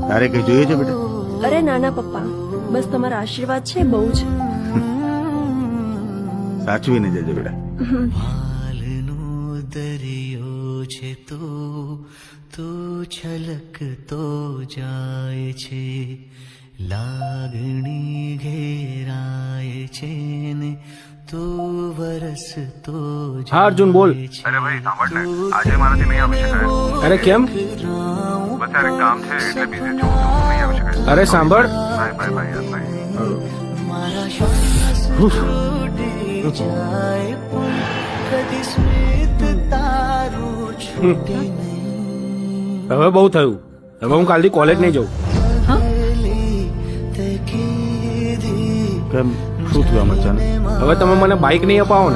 તારે કઈ જોઈએ છે બેટા? અરે નાના પપ્પા, બસ તમારા આશીર્વાદ છે, બહુ જ. સાચવીને જજે બેટા. ભાલનો દરિયો છે તો છલકતો જાય છે, લાગણી ઘેરાય છે ને તો વરસતો હા અર્જુન બોલ. અરે ભાઈ સાંભળ ને, આજે મારાથી નહીં આવી શકાય. અરે કેમ? બસ યાર એક કામ છે એટલે બીઝી છું, નહીં આવી શકાય. અરે સાંભળ, ભાઈ યાર ભાઈ. મારા શ્વાસ છૂટી જાય પણ કદી સ્મિત તારું છૂટે નહીં. હવે બહુ થયું. હવે હું કાલથી કોલેજ નહીં જઉં. કેમ, શું થયું આમ અચાનક? હવે તમે મને બાઇક નહીં અપાવો ને.